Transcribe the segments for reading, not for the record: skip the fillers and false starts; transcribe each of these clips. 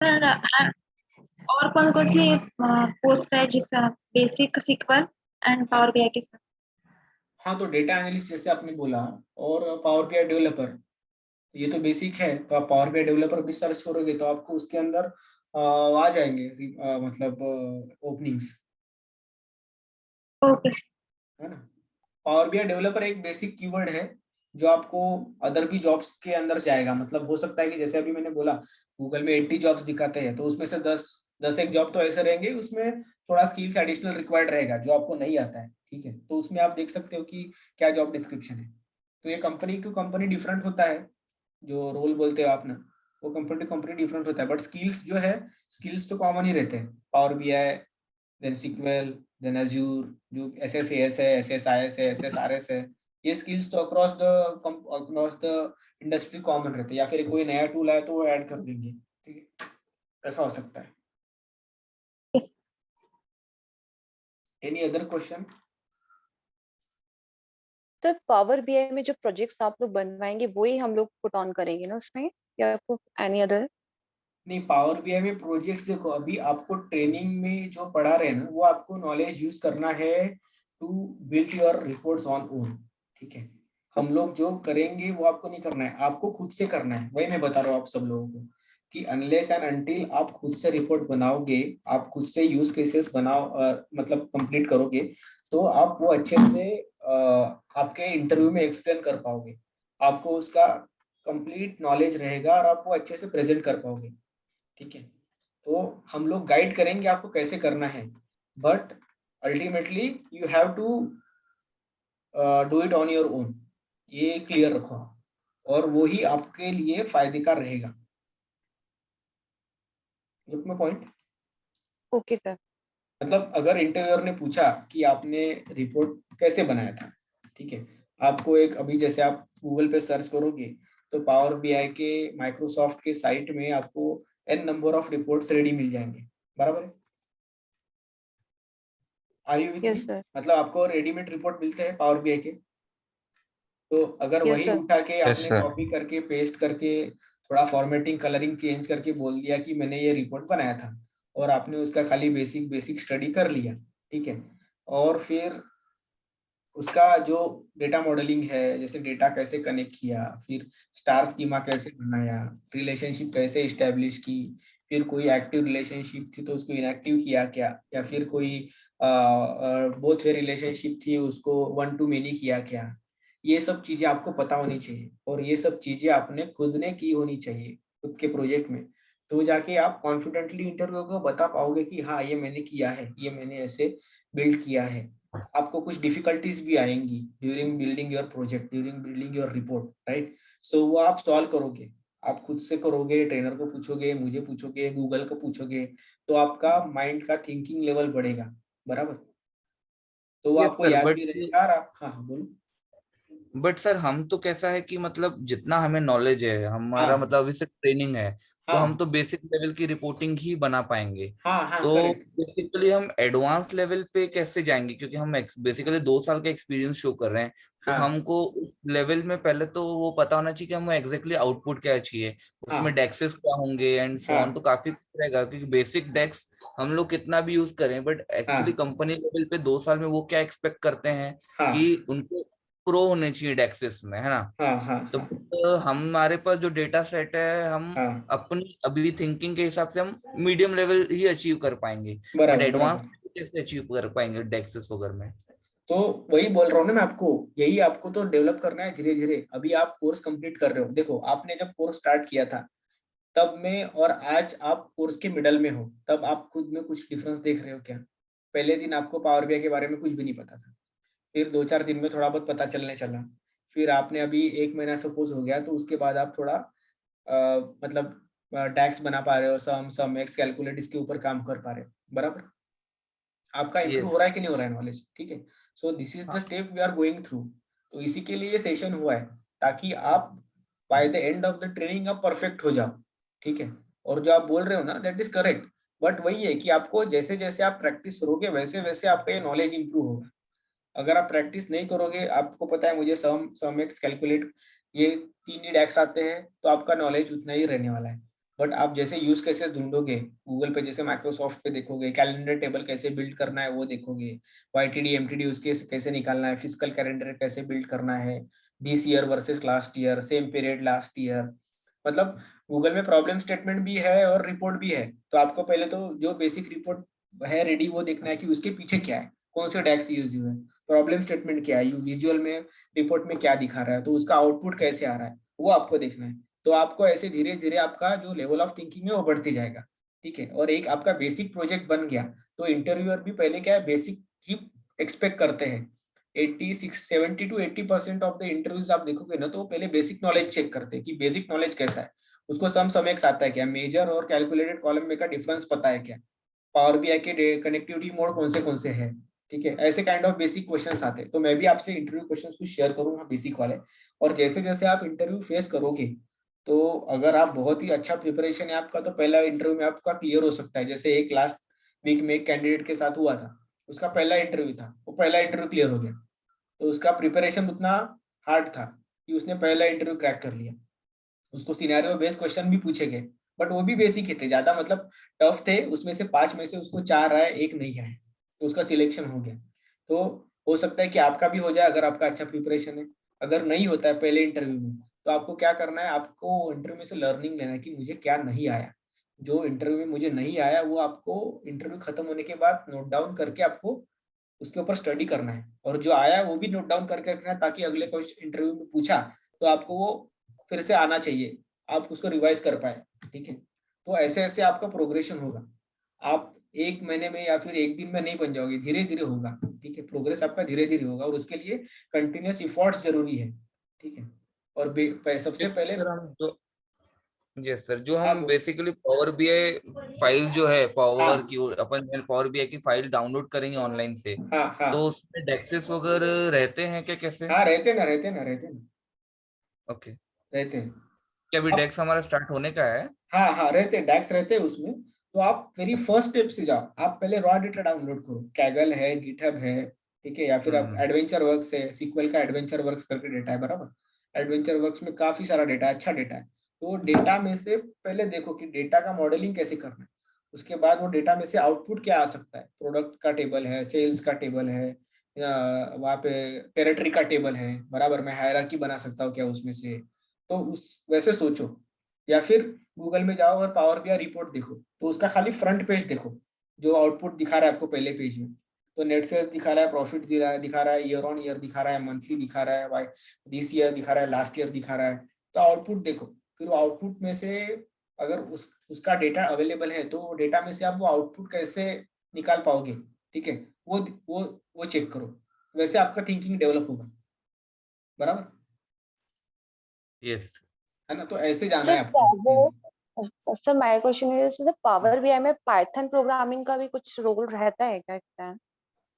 Sir और कौन कौन सी पोस्ट है जिसका basic sequel and power BI के साथ? हाँ, तो डेटा एनालिस्ट जैसे आपने बोला, और पावर बीआई डेवलपर, ये तो बेसिक है। तो आप पावर बीआई डेवलपर भी सर्च करोगे तो आपको उसके अंदर आ जाएंगे मतलब ओपनिंग्स, ओके। है ना। पावर बीआई डेवलपर एक बेसिक कीवर्ड है जो आपको अदर भी जॉब्स के अंदर जाएगा। मतलब हो सकता है कि जैसे अभी मैंने बोला, गूगल में 80 जॉब्स दिखाते हैं, तो उसमें से 10 एक जॉब तो ऐसे रहेंगे उसमें थोड़ा स्किल्स एडिशनल रिक्वायर्ड रहेगा जो आपको नहीं आता है, ठीक है। तो उसमें आप देख सकते हो कि क्या जॉब डिस्क्रिप्शन है। तो ये कंपनी टू कंपनी डिफरेंट होता है, जो रोल बोलते हो आप ना, वो कंपनी टू कंपनी डिफरेंट होता है, बट स्किल्स जो है, स्किल्स तो कॉमन ही रहते हैं। Power BI, then SQL, then Azure, जो SSAS है, SSIS है, SSRS है, ये स्किल्स तो अक्रॉस द इंडस्ट्री कॉमन रहते हैं, या फिर कोई नया टूल आया तो वो ऐड कर देंगे, ठीक है, ऐसा हो सकता है। Any other question? तो पावर बीआई में जो प्रोजेक्ट्स आप लोग बनवाएंगे वही हम लोग पुट ऑन करेंगे ना उसमें, या आपको एनी अदर? नहीं, पावर बीआई में प्रोजेक्ट्स देखो, अभी आपको ट्रेनिंग में जो पढ़ा रहे हैं ना, वो आपको नॉलेज यूज करना है to build your reports on own, ठीक है। हम लोग जो करेंगे वो आपको नहीं करना है, आपको खुद से करना है। वही मैं बता रहा हूँ आप सब लोगों को कि अनलेस एंड अनटिल आप खुद से रिपोर्ट बनाओगे, आप खुद से यूज केसेस बनाओ, मतलब कंप्लीट करोगे, तो आप वो अच्छे से आपके इंटरव्यू में एक्सप्लेन कर पाओगे, आपको उसका कंप्लीट नॉलेज रहेगा और आप वो अच्छे से प्रेजेंट कर पाओगे, ठीक है। तो हम लोग गाइड करेंगे आपको कैसे करना है, but ultimately you have to do it on your own, ये क्लियर रखो आप, और वो ही आपके लिए फायदे का रहेगा। Look my point. Okay sir. मतलब अगर इंटरव्यूअर ने पूछा कि आपने रिपोर्ट कैसे बनाया था, ठीक है, आपको एक, अभी जैसे आप गूगल पे सर्च करोगे तो पावर बीआई के माइक्रोसॉफ्ट के साइट में आपको n number of reports ready मिल जाएंगे, बराबर है। Are you with me? Yes sir. मतलब आपको रेडीमेड रिपोर्ट मिलते हैं पावर बीआई के, तो अगर यस वही सर। उठा के यस आपने सर। कॉपी करके पेस्ट करके थोड़ा फॉर्मेटिंग कलरिंग चेंज करके बोल दिया कि मैंने ये रिपोर्ट बनाया था, और आपने उसका खाली बेसिक बेसिक स्टडी कर लिया, ठीक है, और फिर उसका जो डेटा मॉडलिंग है, जैसे डेटा कैसे कनेक्ट किया, फिर स्टार स्कीमा कैसे बनाया, रिलेशनशिप कैसे इस्टेब्लिश की, फिर कोई एक्टिव रिलेशनशिप थी तो उसको इनएक्टिव किया क्या, या फिर कोई बोथ वे रिलेशनशिप थी उसको वन टू मेनी किया क्या, ये सब चीजें आपको पता होनी चाहिए, और ये सब चीजें आपने खुद ने की होनी चाहिए खुद के प्रोजेक्ट में। तो जाके आप कॉन्फिडेंटली इंटरव्यू को बता पाओगे कि हाँ, ये मैंने किया है, ये मैंने ऐसे बिल्ड किया है। आपको कुछ डिफिकल्टीज भी आएंगी during building your project, during building your report, right. So वो आप सॉल्व करोगे, आप खुद से करोगे, ट्रेनर को पूछोगे, मुझे पूछोगे, गूगल को पूछोगे, तो आपका माइंड का थिंकिंग लेवल बढ़ेगा, बराबर। तो वो यस आपको सर। याद बट भी रहेगा, और आप, हाँ हाँ बोलो। सर हम तो कैसा है कि मतलब जितना हमें नॉलेज है हमारा, हाँ मतलब अभी से ट्रेनिंग है, तो हम हाँ तो बेसिक लेवल की रिपोर्टिंग ही बना पाएंगे। हाँ हाँ, तो करेक्ट। बेसिकली हम एडवांस लेवल पे कैसे जाएंगे, क्योंकि हम बेसिकली 2 साल का एक्सपीरियंस शो कर रहे हैं। तो हाँ हमको उस लेवल में पहले तो वो पता होना चाहिए कि हमें एग्जैक्टली आउटपुट क्या चाहिए, उसमें हाँ डेक्सेस क्या होंगे एंड सो ऑन। हाँ तो काफी कुछ रहेगा, क्योंकि बेसिक डेक्स हम लोग कितना भी यूज करें, बट एक्चुअली हाँ कंपनी लेवल पे 2 साल में वो क्या एक्सपेक्ट करते हैं हाँ कि उनको प्रो होने चाहिए डेक्सेस में, है ना। हाँ हाँ तो हाँ हमारे पास जो डेटा सेट है, हम हाँ, अपनी अभी थिंकिंग के हिसाब से हम मीडियम लेवल ही अचीव कर पाएंगे, बट बराबर एडवांस बराबर। कैसे अचीव कर पाएंगे डेक्सेस वगैरह में। तो वही बोल रहा हूँ ना मैं आपको, यही आपको तो डेवलप करना है धीरे धीरे। अभी आप कोर्स कंप्लीट कर रहे हो, देखो आपने जब कोर्स स्टार्ट किया था तब में और आज आप कोर्स के मिडल में हो, तब आप खुद में कुछ डिफरेंस देख रहे हो क्या? पहले दिन आपको पावर बीआई के बारे में कुछ भी नहीं पता था, फिर 2-4 दिन में थोड़ा बहुत पता चलने चला, फिर आपने अभी 1 महीना सपोज हो गया, तो उसके बाद आप थोड़ा मतलब टैक्स बना पा रहे हो, सम सम एक्स कैलकुलेट, इसके ऊपर काम कर पा रहे हो, बराबर। आपका इंप्रूव हो यस। रहा है कि नहीं हो रहा है नॉलेज, ठीक है। So this is the step we are going through. तो इसी के लिए ये सेशन हुआ है, ताकि आप by the end of the training आप परफेक्ट हो जाओ, ठीक है। और जो आप बोल रहे हो ना, दैट इज करेक्ट, बट वही है कि आपको जैसे जैसे आप प्रैक्टिस करोगे वैसे वैसे आपका ये नॉलेज इंप्रूव होगा। अगर आप प्रैक्टिस नहीं करोगे, आपको पता है मुझे सम एक्स कैलकुलेट, ये 3 ही डैक्स आते हैं, तो आपका नॉलेज उतना ही रहने वाला है। बट आप जैसे यूज केसेस ढूंढोगे गूगल पे, जैसे माइक्रोसॉफ्ट पे देखोगे कैलेंडर टेबल कैसे बिल्ड करना है वो देखोगे, YTD MTD उसके कैसे निकालना है, फिजिकल कैलेंडर कैसे बिल्ड करना है, this year versus last year, same period last year, मतलब गूगल में प्रॉब्लम स्टेटमेंट भी है और रिपोर्ट भी है। तो आपको पहले तो जो बेसिक रिपोर्ट है रेडी वो देखना है कि उसके पीछे क्या है, कौन से टैग्स यूज हुए, प्रॉब्लम स्टेटमेंट क्या है, विजुअल में रिपोर्ट में क्या दिखा रहा है, तो उसका आउटपुट कैसे आ रहा है वो आपको देखना है। तो आपको ऐसे धीरे धीरे आपका जो लेवल ऑफ थिंकिंग है वो बढ़ती जाएगा, ठीक है। और एक आपका बेसिक प्रोजेक्ट बन गया तो इंटरव्यूअर भी पहले क्या है बेसिक ही एक्सपेक्ट करते हैं। 70 to 80% ऑफ द इंटरव्यूज आप देखोगे ना तो पहले बेसिक नॉलेज चेक करते हैं कि बेसिक नॉलेज कैसा है, उसको सम एक्स आता है क्या, मेजर और कैलकुलेटेड कॉलम में का डिफरेंस पता है क्या, पावर BI के कनेक्टिविटी मोड कौन से हैं, ठीक है। ऐसे काइंड ऑफ बेसिक क्वेश्चंस आते हैं। तो मैं भी आपसे इंटरव्यू क्वेश्चंस कुछ शेयर करूंगा बेसिक वाले, और जैसे जैसे आप इंटरव्यू फेस करोगे तो अगर आप बहुत ही अच्छा प्रिपरेशन है आपका तो पहला इंटरव्यू में आपका क्लियर हो सकता है। जैसे एक लास्ट वीक में एक कैंडिडेट के साथ हुआ था, उसका पहला इंटरव्यू था, वो पहला इंटरव्यू क्लियर हो गया, तो उसका प्रिपरेशन उतना हार्ड था कि उसने पहला इंटरव्यू क्रैक कर लिया। उसको सिनेरियो बेस्ड क्वेश्चन भी पूछे गए बट वो भी बेसिक ही थे, ज्यादा मतलब टफ थे, उसमें से 5 में से उसको 4 आए, एक नहीं आए, तो उसका सिलेक्शन हो गया। तो हो सकता है कि आपका भी हो जाए अगर आपका अच्छा प्रिपरेशन है। अगर नहीं होता है पहले इंटरव्यू में तो आपको क्या करना है, आपको इंटरव्यू में से लर्निंग लेना है कि मुझे क्या नहीं आया, जो इंटरव्यू में मुझे नहीं आया वो आपको इंटरव्यू खत्म होने के बाद नोट डाउन करके आपको उसके ऊपर स्टडी करना है, और जो आया वो भी नोट डाउन करके रखना है ताकि अगले क्वेश्चन इंटरव्यू में पूछा तो आपको वो फिर से आना चाहिए, आप उसको रिवाइज कर पाए, ठीक है। तो ऐसे ऐसे आपका प्रोग्रेशन होगा, आप एक महीने में या फिर एक दिन में नहीं बन जाओगे, धीरे धीरे होगा, ठीक है। प्रोग्रेस आपका धीरे धीरे होगा और उसके लिए कंटिन्यूअस इफोर्ट्स जरूरी है, ठीक है। और सबसे पहले सर हम जो यस सर, जो आप हम बेसिकली पावर बीआई फाइल जो है पावर हाँ की, अपन पावर बीआई की फाइल डाउनलोड करेंगे ऑनलाइन से, हाँ हाँ तो उसमें डेक्सेस वगैरह रहते हैं क्या, कैसे? हाँ, रहते ना ओके। रहते हैं। क्या अभी आप डेक्स हमारा स्टार्ट होने का है? हाँ हाँ रहते हैं, डैक्स रहते हैं उसमें। तो आप वेरी फर्स्ट स्टेप से जाओ, आप पहले रॉ डेटा डाउनलोड करो, कैगल है, गिटहब है, ठीक है, या फिर आप हम्म। एडवेंचर वर्क्स है, सीक्वल का एडवेंचर वर्क्स करके डेटा है, बराबर। एडवेंचर वर्क्स में काफी सारा डेटा है, अच्छा डेटा है। तो डेटा में से पहले देखो कि डेटा का मॉडलिंग कैसे करना है, उसके बाद वो डेटा में से आउटपुट क्या आ सकता है, प्रोडक्ट का टेबल है, सेल्स का टेबल है, या वहाँ पे टेरिटरी का टेबल है, बराबर। मैं हायरार्की बना सकता हूँ क्या उसमें से, तो उस वैसे सोचो। या फिर गूगल में जाओ और पावर BI रिपोर्ट देखो, तो उसका खाली फ्रंट पेज देखो, जो आउटपुट दिखा रहा है आपको पहले पेज में। तो नेट सेल्स दिखा रहा है, प्रॉफिट दिखा रहा है, ईयर ऑन ईयर दिखा रहा है, मंथली दिखा रहा है, वाई दिस ईयर दिखा रहा है, लास्ट ईयर दिखा रहा है। तो आउटपुट देखो, फिर वो आउटपुट में से अगर उसका डेटा अवेलेबल है तो डेटा में से आप वो आउटपुट कैसे निकाल पाओगे, ठीक है, वो वो चेक करो। वैसे आपका थिंकिंग डेवलप होगा, बराबर यस। है ना। तो ऐसे जाना सर है आपको। सर माय क्वेश्चन इज, जैसे पावर बीआई में पाइथन प्रोग्रामिंग का भी कुछ रोल रहता है क्या?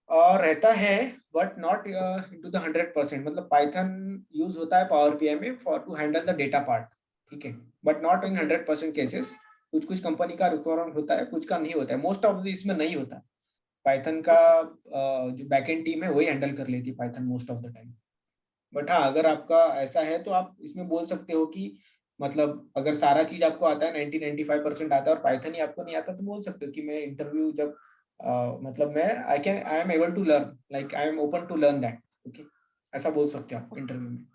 और रहता है बट नॉट इनटू द 100%, मतलब पाइथन यूज होता है पावर BI में for to handle the data part, ठीक है, but not in okay 100% cases. कुछ कुछ कंपनी का रिक्वायरमेंट होता है, कुछ का नहीं होता है, मोस्ट ऑफ द इसमें नहीं होता। पाइथन का ओके जो बैकएंड टीम है वही हैंडल कर लेती है Python most of the time. But हाँ, अगर आपका ऐसा है तो आप इसमें बोल सकते हो कि मतलब अगर सारा चीज आपको आता है, 90-95% आता है और पाइथन ही आपको नहीं आता, तो बोल सकते हो कि मैं इंटरव्यू जब मतलब मैं I am able to learn, like I am open to learn that, okay, ऐसा बोल सकते हो आप इंटरव्यू में,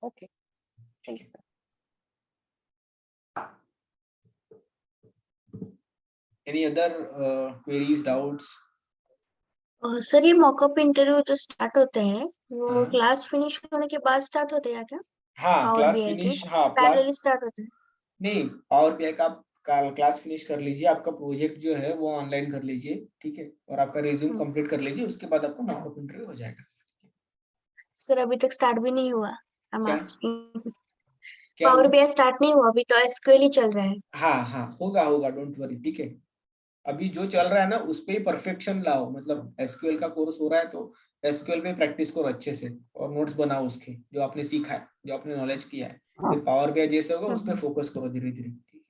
ओके ठीक थैंक है। You. Any other queries, doubts? Sir ये मॉकअप इंटरव्यू जो स्टार्ट होते हैं वो हाँ क्लास फिनिश होने के बाद स्टार्ट होते हैं क्या? हाँ, पावर क्लास बीआई के फिनिश, हाँ पैरेलली क्लास, स्टार्ट होते हैं? नहीं, पावर BI का आप क्लास फिनिश कर लीजिए, आपका प्रोजेक्ट जो है वो ऑनलाइन कर लीजिए, ठीक है, और आपका रिज्यूम हम्म। कंप्लीट कर लीजिए, उसके बाद आपका मॉकअप इंटरव्यू हो जाएगा। सर अभी तक स्टार्ट भी नहीं हुआ, आई एम क्या आस्किंग। क्या पावर हुआ? बीआई स्टार्ट नहीं हुआ, अभी तो एसक्यूएल ही चल रहा है। हाँ हाँ, होगा होगा, डोंट वरी, ठीक है। अभी जो चल रहा है ना उस पे ही परफेक्शन लाओ, मतलब SQL का कोर्स हो रहा है तो SQL पे प्रैक्टिस करो अच्छे से, और नोट्स बनाओ उसके जो आपने सीखा है, जो आपने नॉलेज किया है। फिर पावर BI जैसे होगा उस पर हम्म। फोकस करो धीरे धीरे, ठीक है।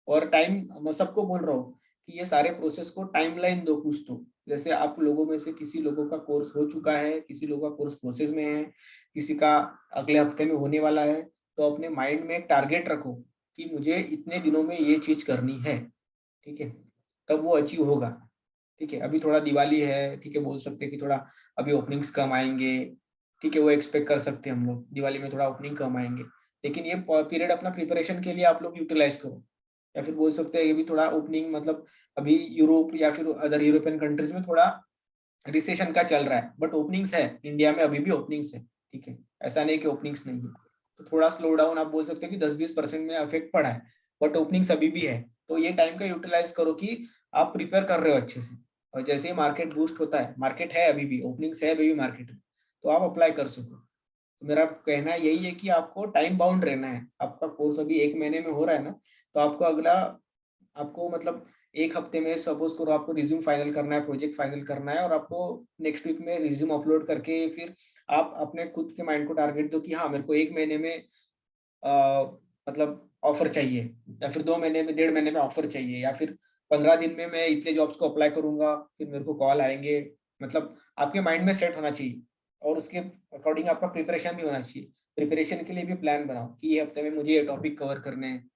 और टाइम, मैं सबको बोल रहा हूँ कि ये सारे प्रोसेस को टाइमलाइन दो कुछ तो। जैसे आप लोगों में से किसी लोगों का कोर्स हो चुका है, किसी लोगों का कोर्स प्रोसेस में है, किसी का अगले हफ्ते में होने वाला है, तो अपने माइंड में एक टारगेट रखो कि मुझे इतने दिनों में ये चीज करनी है, ठीक है, तब वो अचीव होगा। ठीक है, अभी थोड़ा दिवाली है, ठीक है, बोल सकते हैं कि थोड़ा अभी ओपनिंग्स कम आएंगे, ठीक है, वो एक्सपेक्ट कर सकते हैं हम लोग, दिवाली में थोड़ा ओपनिंग कम आएंगे, लेकिन ये पीरियड अपना प्रिपरेशन के लिए आप लोग यूटिलाइज करो। या फिर बोल सकते हैं कि भी थोड़ा ओपनिंग, मतलब अभी यूरोप या फिर अदर यूरोपियन कंट्रीज में थोड़ा रिसेशन का चल रहा है, बट ओपनिंग्स है, इंडिया में अभी भी ओपनिंग्स है, ठीक है, ऐसा नहीं कि ओपनिंग्स नहीं है। तो थोड़ा स्लो डाउन आप बोल सकते हैं कि 10-20% में अफेक्ट पड़ा है, बट ओपनिंग्स अभी भी है। तो ये टाइम का यूटिलाइज करो कि आप प्रिपेयर कर रहे हो अच्छे से, और जैसे ही मार्केट बूस्ट होता है, मार्केट है अभी भी, ओपनिंग्स है अभी भी मार्केट में, तो आप अप्लाई कर सको। तो मेरा कहना यही है कि आपको टाइम बाउंड रहना है। आपका कोर्स अभी 1 महीने में हो रहा है ना, तो आपको अगला, आपको मतलब 1 हफ्ते में सपोज करो आपको रिज्यूम फाइनल करना है, प्रोजेक्ट फाइनल करना है, और आपको नेक्स्ट वीक में रिज्यूम अपलोड करके फिर आप अपने खुद के माइंड को टारगेट दो कि हाँ मेरे को 1 महीने में मतलब ऑफर चाहिए, या फिर 2 महीने में, 1.5 महीने में ऑफर चाहिए, या फिर 15 दिन में मैं इतने जॉब्स को अप्लाई करूंगा, फिर मेरे को कॉल आएंगे। मतलब आपके माइंड में सेट होना चाहिए, और उसके अकॉर्डिंग आपका प्रिपरेशन भी होना चाहिए। प्रिपरेशन के लिए भी प्लान बनाओ कि ये हफ्ते में मुझे ये टॉपिक कवर करने हैं,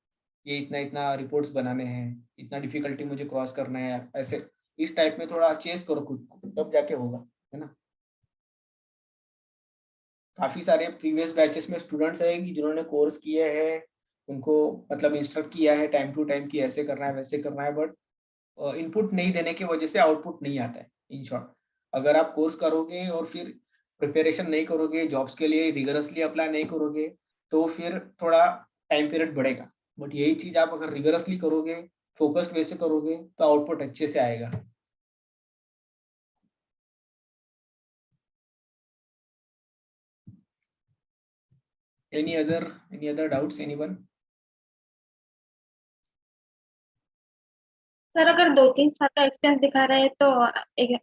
ये इतना इतना रिपोर्ट्स बनाने हैं, इतना डिफिकल्टी मुझे क्रॉस करना है, ऐसे इस टाइप में थोड़ा चेस करो खुद को, तब जाके होगा, है ना। काफी सारे प्रीवियस बैचेस में स्टूडेंट्स हैं कि जिन्होंने कोर्स किए हैं, उनको मतलब इंस्ट्रक्ट किया है टाइम टू टाइम कि ऐसे करना है वैसे करना है, बट इनपुट नहीं देने की वजह से आउटपुट नहीं आता है। इन शॉर्ट, अगर आप कोर्स करोगे और फिर प्रिपरेशन नहीं करोगे, जॉब्स के लिए रिगरसली अप्लाई नहीं करोगे, तो फिर थोड़ा टाइम पीरियड बढ़ेगा। बट यही चीज आप अगर रिगरसली करोगे, फोकस्ड वे से करोगे, तो आउटपुट अच्छे से आएगा। any other doubts, anyone? Sir अगर 2-3 साल का एक्सपीरियंस दिखा रहे हैं तो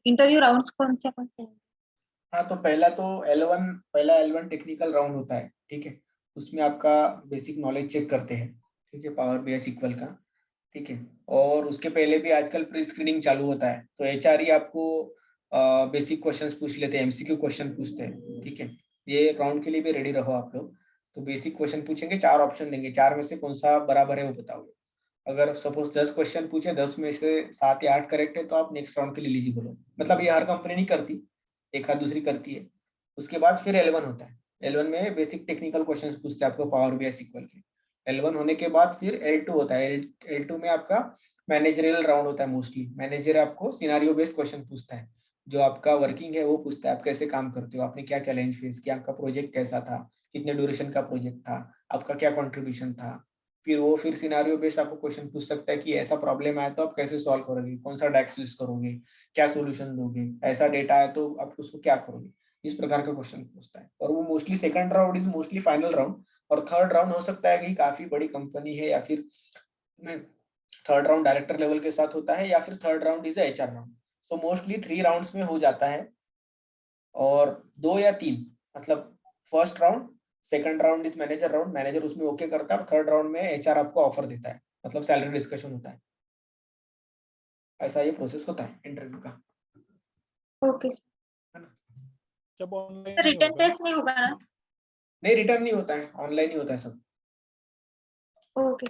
इंटरव्यू राउंड्स कौन से हैं? हाँ, तो पहला L1 टेक्निकल राउंड होता है, ठीक है, उसमें आपका बेसिक नॉलेज चेक करते हैं, ठीक है, पावर बीआई SQL का, ठीक है। और उसके पहले भी आजकल प्री स्क्रीनिंग चालू होता है, तो एचआर आपको बेसिक क्वेश्चंस पूछ लेते हैं, एमसीक्यू क्वेश्चन पूछते हैं, ठीक है। ये राउंड के लिए भी रेडी रहो आप लोग। तो बेसिक क्वेश्चन पूछेंगे, 4 ऑप्शन देंगे, 4 में से कौन सा बराबर है वो बताओगे। अगर सपोज 10 क्वेश्चन पूछे, 10 में से 7 या 8 करेक्ट है, तो आप नेक्स्ट राउंड के लिए एलिजिबल हो। मतलब ये हर कंपनी नहीं करती, एक आध दूसरी करती है। उसके बाद फिर L1 होता है। L1 में बेसिक टेक्निकल क्वेश्चंस पूछते हैं आपको पावर बीआई SQL के। L1 होने के बाद फिर L2 होता है। L2 में आपका मैनेजरियल राउंड होता है। मोस्टली मैनेजर आपको सिनारियो बेस्ड क्वेश्चन पूछता है, जो आपका वर्किंग है वो पूछता है, आप कैसे काम करते हो, आपने क्या चैलेंज फेस किया, आपका प्रोजेक्ट कैसा था, कितने ड्यूरेशन का प्रोजेक्ट था, आपका क्या कंट्रीब्यूशन था। फिर सिनारियो बेस्ड आपको क्वेश्चन पूछ सकता है कि ऐसा प्रॉब्लम आया तो आप कैसे सॉल्व करोगे, कौन सा डेक्स यूज करोगे, क्या सोल्यूशन दोगे, ऐसा डेटा है तो आप उसको क्या करोगे। इस प्रकार का क्वेश्चन पूछता है। और वो mostly second round is mostly final round. और थर्ड राउंड हो सकता है कि काफी बड़ी कंपनी है, या फिर थर्ड राउंड डायरेक्टर लेवल के साथ होता है, या फिर third round is HR round. So mostly 3 rounds में हो जाता है, और 2 या 3, मतलब first round, second round is manager round, manager उसमें ओके करता है, और थर्ड राउंड में HR आपको ऑफर देता है, मतलब सैलरी डिस्कशन होता है। ऐसा ये प्रोसेस होता है इंटरव्यू का। ओके है ना? जब ऑनलाइन सर, नहीं रिटन होगा टेस्ट नहीं होगा ना? नहीं, रिटर्न नहीं होता है, ऑनलाइन ही होता है सब। ओके।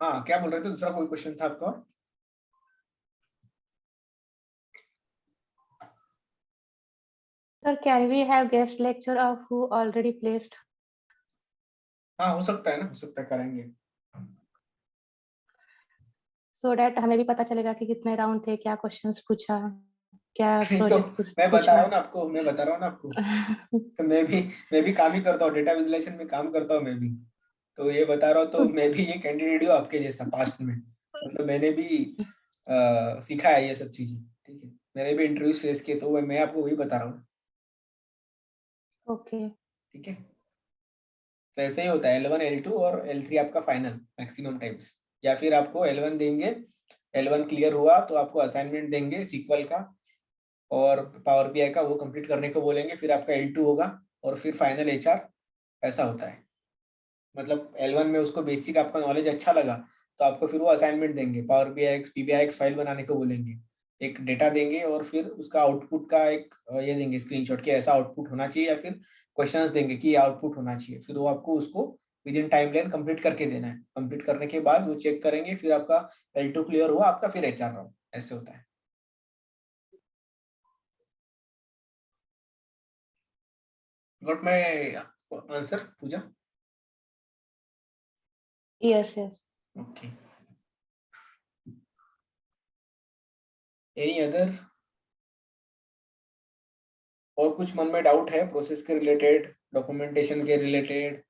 हाँ, क्या बोल रहे थे, दूसरा कोई क्वेश्चन था आपका? Sir, can we have guest lecture of who already placed? हाँ, हो सकता है ना, हो सकता है, करेंगे। So that हमें भी पता चलेगा कि कितने राउंड थे, क्या क्वेश्चंस पूछा, क्या तो प्रोजेक्ट मैं बता पूछा। रहा हूँ ना आपको, तो मैं भी काम ही करता हूँ, डेटा विजुलाइजेशन में काम करता हूँ मैं भी। तो ये बता रहा हूँ, तो मैं भी ये कैंडिडेट हूँ आपके जैसा पास्ट में। मतलब मैंने भी सीखा है ये सब चीजें, ठीक है। मैंने भी इंटरव्यू फेस किए, तो मैं आपको वही बता रहा हूँ, ओके। ठीक है। तो ऐसे ही होता है, L1 L2 और L3 आपका फाइनल मैक्सिमम टाइम्स। या फिर आपको L1 देंगे, L1 क्लियर हुआ तो आपको असाइनमेंट देंगे SQL का और पावर बीआई का, वो कंप्लीट करने को बोलेंगे, फिर आपका L2 होगा, और फिर फाइनल HR। ऐसा होता है। मतलब L1 में उसको बेसिक आपका नॉलेज अच्छा लगा, तो आपको फिर वो असाइनमेंट देंगे, पावर बीआई PBIX फाइल बनाने को बोलेंगे, एक डेटा देंगे, और फिर उसका आउटपुट का एक ये देंगे स्क्रीनशॉट कि ऐसा आउटपुट होना चाहिए, या फिर क्वेश्चंस देंगे कि ये आउटपुट होना चाहिए। फिर वो आपको उसको विदिन टाइमलाइन कंप्लीट करके देना है। कंप्लीट करने के बाद वो चेक करेंगे, फिर आपका L2 क्लियर हुआ आपका, फिर HR राउंड, ऐसे होता है। Got my answer Pooja? Yes, yes. Okay, any other? और कुछ मन में डाउट है प्रोसेस के रिलेटेड, डॉक्यूमेंटेशन के रिलेटेड?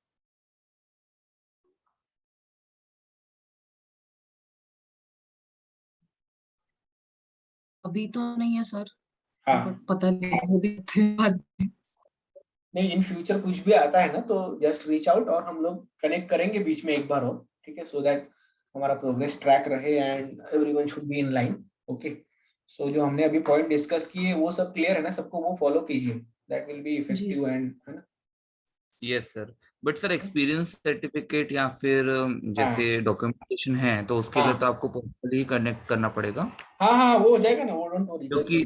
अभी तो नहीं है सर, हाँ, बट पता नहीं वो भी बाद में। नहीं इन फ्यूचर कुछ भी आता है ना तो जस्ट रीच आउट और हम लोग कनेक्ट करेंगे बीच में एक बार और, ठीक है, सो दैट हमारा प्रोग्रेस ट्रैक रहे and everyone should be in line. Okay, so जो हमने अभी पॉइंट डिस्कस किए वो सब क्लियर है ना सबको? वो फॉलो कीजिए, दैट विल बी जी इफेक्टिव एंड, है ना? Yes sir, but sir experience certificate या फिर जैसे डॉक्यूमेंटेशन है तो उसके लिए तो हाँ आपको पर्सनली कनेक्ट करना पड़ेगा, हाँ हाँ, वो हो जाएगा ना, वो डोंट वरी। क्योंकि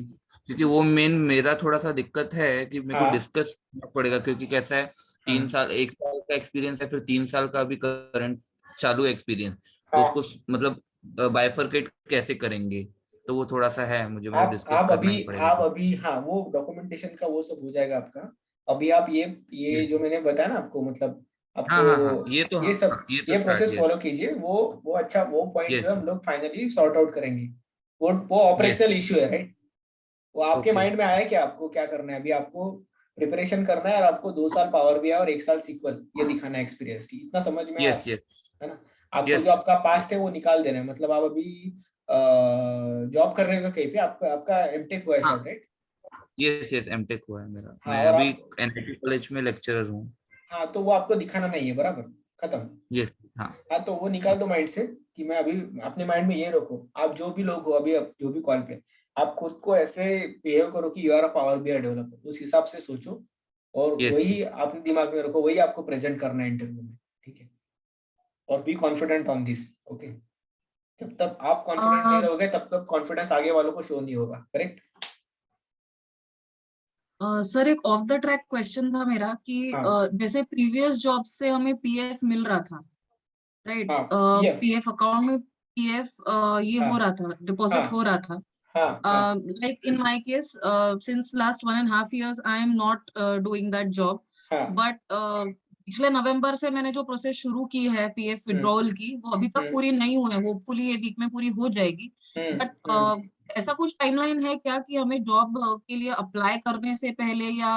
क्योंकि वो मेन मेरा थोड़ा सा दिक्कत है कि मेरे को हाँ डिस्कस करना पड़ेगा, क्योंकि कैसा है 3 साल 1 साल का एक्सपीरियंस है, फिर 3 साल का भी करंट चालू एक्सपीरियंस, तो हाँ, उसको मतलब बाइफरकेट कैसे करेंगे, तो वो थोड़ा सा है, मुझे मतलब डिस्कस आप करना ही पड़ेगा। अभी हाँ वो डॉक्यूमेंटेशन का वो सब हो जाएगा आपका। अभी आप ये Yes. जो मैंने बताया ना आपको, मतलब हाँ आपको हाँ हाँ, ये तो ये हाँ सब हाँ, ये तो ये स्टार्ट, प्रोसेस यस फॉलो कीजिए। वो अच्छा, वो पॉइंट जो यस है हम लोग फाइनली सॉर्ट आउट करेंगे। वो यस, ऑपरेशनल इश्यू है, राइट? वो आपके ओके, माइंड में आया है कि आपको क्या करना है? अभी आपको प्रिपरेशन करना है और आपको 2 साल पावर बीआई और 1 साल सीक्वल ये दिखाना है एक्सपीरियंस की, इतना समझ में आया यस आपको, यस है ना? आपको जो यस आपका पास्ट है वो निकाल देना है। मतलब आप अभी जॉब कर रहे हो कहीं पे, आपका आपका एमटेक हुआ है हाँ, शायद, राइट? यस यस, एमटेक हुआ है मेरा, हाँ मैं और अभी आप, एनआईटी कॉलेज में लेक्चरर हूँ। हाँ तो वो आपको दिखाना नहीं है, बराबर, खत्म। यस, हाँ हाँ तो वो निकाल दो माइंड से कि मैं अभी, अपने माइंड में ये रखो, आप जो भी लोग हो अभी, जो भी कॉल पे, आप खुद को ऐसे बिहेव करो कि you are a power BI developer, उस हिसाब से सोचो और यस वही अपने दिमाग में रखो, वही आपको प्रेजेंट करना है इंटरव्यू में, ठीक है? और be confident on this, okay? जब तक आप कॉन्फिडेंट नहीं रहोगे तब तक कॉन्फिडेंस आगे वालों को शो नहीं होगा, करेक्ट? सर एक ऑफ द ट्रैक क्वेश्चन था मेरा कि हाँ जैसे प्रीवियस जॉब से हमें पीएफ मिल रहा था, राइट? हाँ, ये, पीएफ अकाउंट में पीएफ ये हाँ हो रहा था, डिपॉजिट हाँ हो रहा था। हाँ हाँ Like in my case, since last 1.5 years, I am not doing that job. हाँ, But पिछले नवंबर से मैंने जो प्रोसेस शुरू की है पीएफ हम्म विड्रॉल की, वो अभी तक हम्म पूरी नहीं हुई है। होपफुली ये वीक में पूरी हो जाएगी। बट हम्म। ऐसा कुछ टाइमलाइन है क्या कि हमें जॉब के लिए अप्लाई करने से पहले या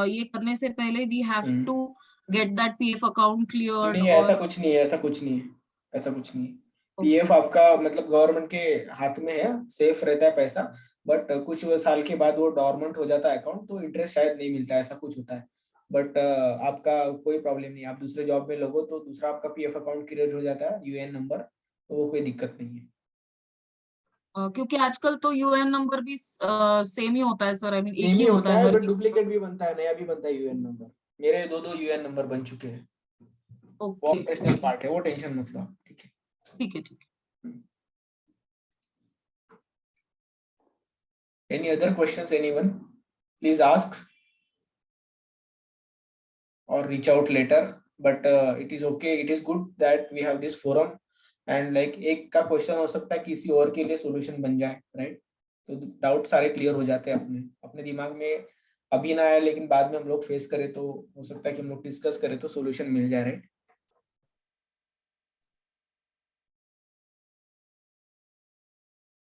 ये करने से पहले we have hmm. To get that PF account cleared? नहीं ऐसा और कुछ नहीं है, ऐसा कुछ नहीं है, ऐसा कुछ नहीं है। पीएफ आपका मतलब गवर्नमेंट के हाथ में है, सेफ रहता है पैसा, बट कुछ साल के बाद वो डॉर्मेंट हो जाता है अकाउंट, तो इंटरेस्ट शायद नहीं मिलता है, ऐसा कुछ होता है। बट आपका कोई प्रॉब्लम नहीं, आप दूसरे जॉब में लगो तो दूसरा आपका पीएफ अकाउंट क्रिएट हो जाता है, यूएन नंबर, तो वो कोई दिक्कत नहीं है। क्योंकि आजकल तो यूएन नंबर भी सेम ही होता है सर, आई मीन एक सेम ही ही होता होता है है, हर बट किसी का। डुप्लीकेट भी बनता है, नया भी बनता है यूएन नंबर। मेरे दो यूएन नंबर बन चुके हैं, वो ओके ऑपरेशनल पार्ट है, वो टेंशन मत लो आप, ठीक है? ठीक है ठीक है। Any other questions, anyone? Please ask or reach out later. But it is okay. It is good that we have this forum. And like एक का क्वेश्चन हो सकता है किसी और के लिए सॉल्यूशन बन जाए, राइट? तो डाउट सारे क्लियर हो जाते हैं अपने अपने दिमाग में। अभी ना आया लेकिन बाद में हम लोग फेस करें तो हो सकता है कि हम लोग डिस्कस करें तो सॉल्यूशन मिल जाए, right?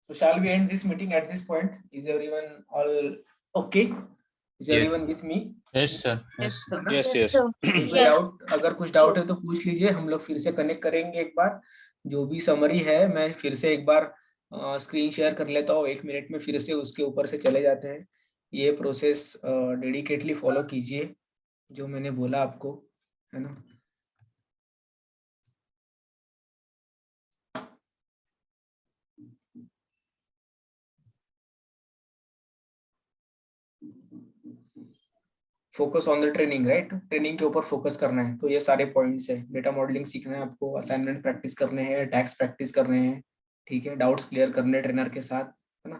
So shall we end this meeting at this point? Is everyone all okay? Is yes everyone with me? Yes sir, yes sir. Yes Yes, yes. sir. कोई डाउट, अगर कुछ डाउट है तो पूछ लीजिए, हम लोग फिर से कनेक्ट करेंगे एक बार। जो भी समरी है मैं फिर से एक बार स्क्रीन शेयर कर लेता हूँ, 1 मिनट में फिर से उसके ऊपर से चले जाते हैं। ये प्रोसेस डेडिकेटली फॉलो कीजिए जो मैंने बोला आपको, है ना? Focus on the training, right? Training के ऊपर फोकस करना है, तो ये सारे पॉइंट्स है। डेटा मॉडलिंग सीखना है आपको, असाइनमेंट प्रैक्टिस करने हैं, टैक्स प्रैक्टिस करने हैं, ठीक है, डाउट्स क्लियर करने ट्रेनर के साथ, है ना?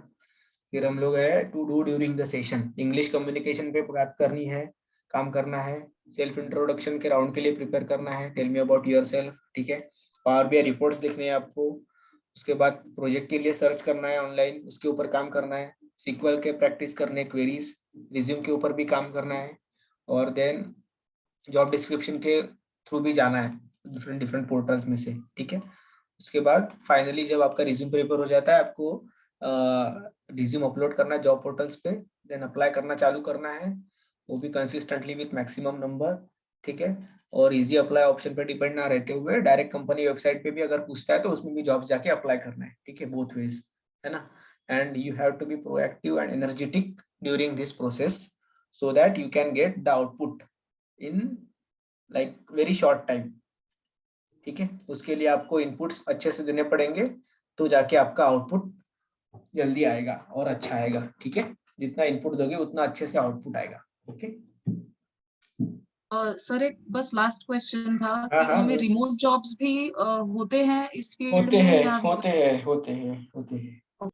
फिर हम लोग है to do during the session, English communication पे बात करनी है, काम करना है, सेल्फ इंट्रोडक्शन के राउंड के लिए प्रिपेयर करना है, टेल मी अबाउट योरसेल्फ, ठीक है। पावर बीआई रिपोर्ट्स देखने हैं आपको, उसके बाद प्रोजेक्ट के लिए सर्च करना है ऑनलाइन, उसके ऊपर काम करना है, सीक्वल के प्रैक्टिस करने, क्वेरीज, रिज्यूम के ऊपर भी काम करना है, और देन जॉब डिस्क्रिप्शन के थ्रू भी जाना है डिफरेंट डिफरेंट पोर्टल्स में से, ठीक है। उसके बाद फाइनली जब आपका रिज्यूम प्रिपेयर हो जाता है, आपको रिज्यूम अपलोड करना है जॉब पोर्टल्स पे, देन अप्लाई करना चालू करना है, वो भी कंसिस्टेंटली विथ मैक्सिमम नंबर, ठीक है। और इजी अप्लाई ऑप्शन पे डिपेंड ना रहते हुए डायरेक्ट कंपनी वेबसाइट पे भी अगर पूछता है तो उसमें भी जॉब्स जाके अप्लाई करना है, ठीक है, बोथ वेज, है ना। And you have to be proactive and energetic during this process so that you can get the output in like very short time, ठीक है। उसके लिए आपको इनपुट्स अच्छे से देने पड़ेंगे, तो जाके आपका आउटपुट जल्दी आएगा और अच्छा आएगा, ठीक है। जितना इनपुट दोगे उतना अच्छे से आउटपुट आएगा, ओके। सर एक बस लास्ट क्वेश्चन था हाँ, कि हाँ, हमें no रिमोट issues। जॉब्स भी होते हैं इस फील्ड होते में हैं, या होते हैं, होते हैं, होते हैं।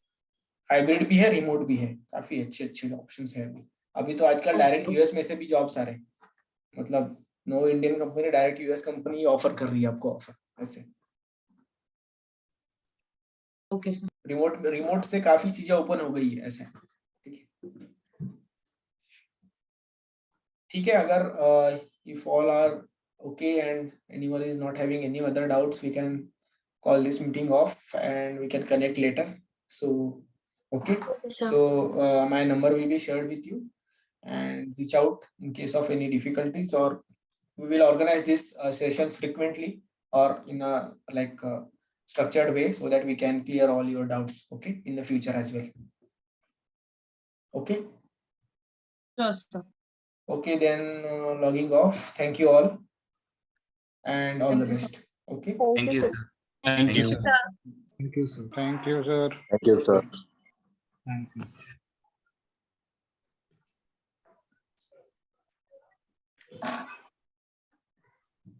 हाइब्रिड भी है, रिमोट भी है, काफी अच्छे अच्छे ऑप्शंस है अभी। अभी तो आजकल डायरेक्ट यूएस में से भी जॉब्स आ रहे हैं, मतलब no Indian company direct US company offer कर रही है आपको ऑफर ऐसे। Okay sir. रिमोट से काफी चीजें ओपन हो गई है ऐसे, ठीक है। ठीक है, अगर if all are okay and anyone is not having any other doubts, we can call this meeting off and we can connect later. So okay, so my number will be shared with you and reach out in case of any difficulties, or we will organize these sessions frequently or in a like structured way so that we can clear all your doubts, okay, in the future as well. Okay. Sure, sir. Okay, then logging off. Thank you all and all the Thank you, sir. best. Okay. Thank you, sir. sir. Thank you, sir. Thank you, sir. Thank you, sir. Thank you, sir. Thank you.